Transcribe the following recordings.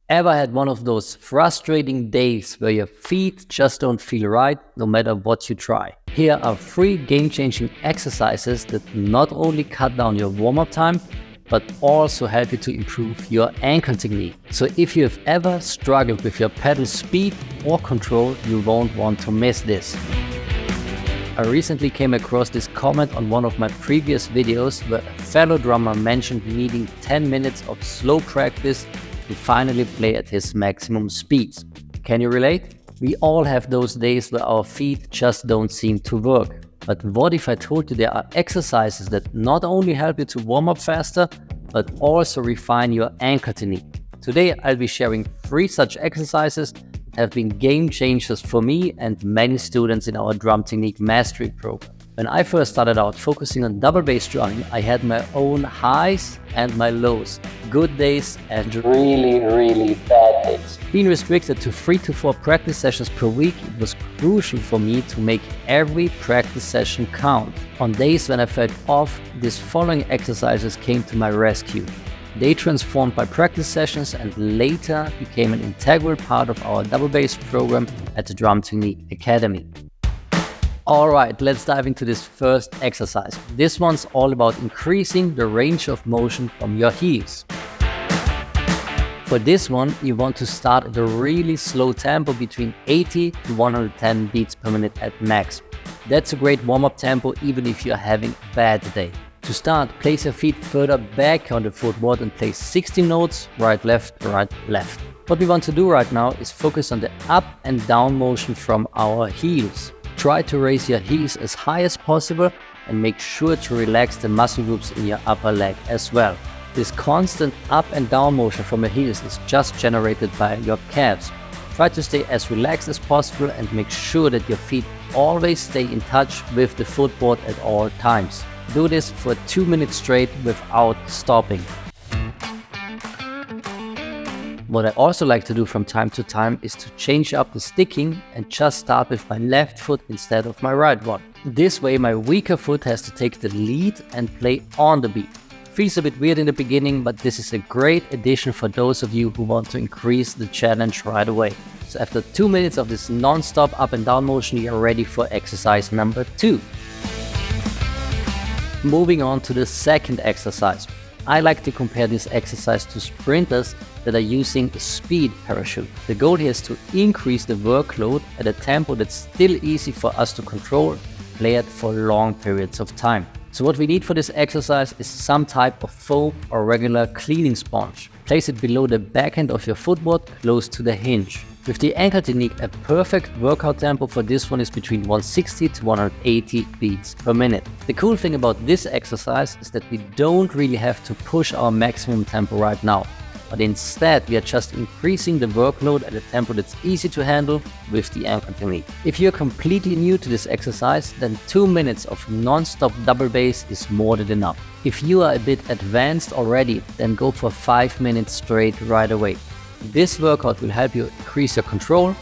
Ever had one of those frustrating days where your feet just don't feel right no matter what you try? Here are 3 game-changing exercises that not only cut down your warm-up time, but also help you to improve your ankle technique. So if you have ever struggled with your pedal speed or control, you won't want to miss this. I recently came across this comment on one of my previous videos where a fellow drummer mentioned needing 10 minutes of slow practice to finally play at his maximum speeds. Can you relate? We all have those days where our feet just don't seem to work. But what if I told you there are exercises that not only help you to warm up faster, but also refine your ankle technique? Today I'll be sharing 3 such exercises that have been game changers for me and many students in our drum technique mastery program. When I first started out focusing on double bass drumming, I had my own highs and my lows, good days and really bad days. Being restricted to 3 to 4 practice sessions per week, it was crucial for me to make every practice session count. On days when I felt off, these following exercises came to my rescue. They transformed my practice sessions and later became an integral part of our double bass program at the Drum Technique Academy. Alright, let's dive into this first exercise. This one's all about increasing the range of motion from your heels. For this one, you want to start at a really slow tempo between 80 to 110 beats per minute at max. That's a great warm-up tempo even if you're having a bad day. To start, place your feet further back on the footboard and play 16 notes, right, left, right, left. What we want to do right now is focus on the up and down motion from our heels. Try to raise your heels as high as possible and make sure to relax the muscle groups in your upper leg as well. This constant up and down motion from your heels is just generated by your calves. Try to stay as relaxed as possible and make sure that your feet always stay in touch with the footboard at all times. Do this for 2 minutes straight without stopping. What I also like to do from time to time is to change up the sticking and just start with my left foot instead of my right one. This way my weaker foot has to take the lead and play on the beat. Feels a bit weird in the beginning, but this is a great addition for those of you who want to increase the challenge right away. So after 2 minutes of this non-stop up and down motion, you're ready for exercise number 2. Moving on to the second exercise. I like to compare this exercise to sprinters that are using a speed parachute. The goal here is to increase the workload at a tempo that's still easy for us to control, play at for long periods of time. So what we need for this exercise is some type of foam or regular cleaning sponge. Place it below the back end of your footboard, close to the hinge. With the ankle technique, a perfect workout tempo for this one is between 160 to 180 beats per minute. The cool thing about this exercise is that we don't really have to push our maximum tempo right now, but instead we are just increasing the workload at a tempo that's easy to handle with the ankle technique. If you're completely new to this exercise, then 2 minutes of non-stop double bass is more than enough. If you are a bit advanced already, then go for 5 minutes straight right away. This workout will help you increase your control,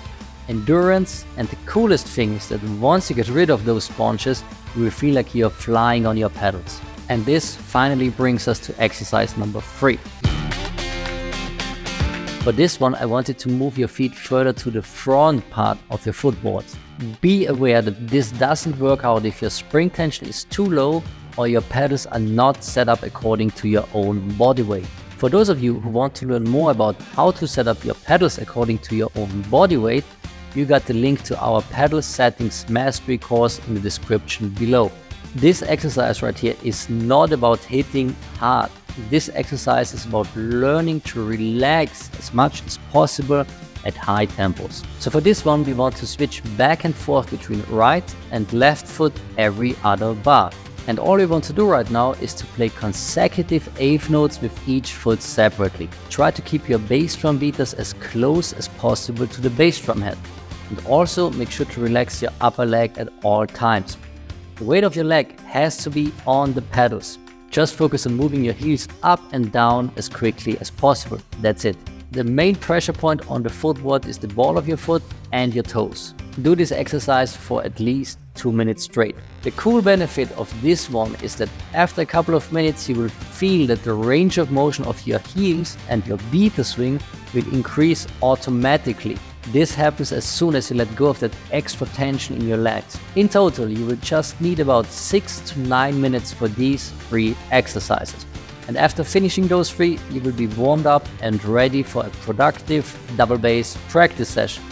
endurance, and the coolest thing is that once you get rid of those sponges, you will feel like you're flying on your pedals. And this finally brings us to exercise number 3. For this one, I wanted to move your feet further to the front part of your footboard. Be aware that this doesn't work out if your spring tension is too low or your pedals are not set up according to your own body weight. For those of you who want to learn more about how to set up your pedals according to your own body weight, you got the link to our pedal settings mastery course in the description below. This exercise right here is not about hitting hard. This exercise is about learning to relax as much as possible at high tempos. So for this one, we want to switch back and forth between right and left foot every other bar. And all we want to do right now is to play consecutive eighth notes with each foot separately. Try to keep your bass drum beaters as close as possible to the bass drum head. And also make sure to relax your upper leg at all times. The weight of your leg has to be on the pedals. Just focus on moving your heels up and down as quickly as possible. That's it. The main pressure point on the footboard is the ball of your foot and your toes. Do this exercise for at least 2 minutes straight. The cool benefit of this one is that after a couple of minutes you will feel that the range of motion of your heels and your beta swing will increase automatically. This happens as soon as you let go of that extra tension in your legs. In total, you will just need about 6 to 9 minutes for these 3 exercises. And after finishing those 3, you will be warmed up and ready for a productive double bass practice session.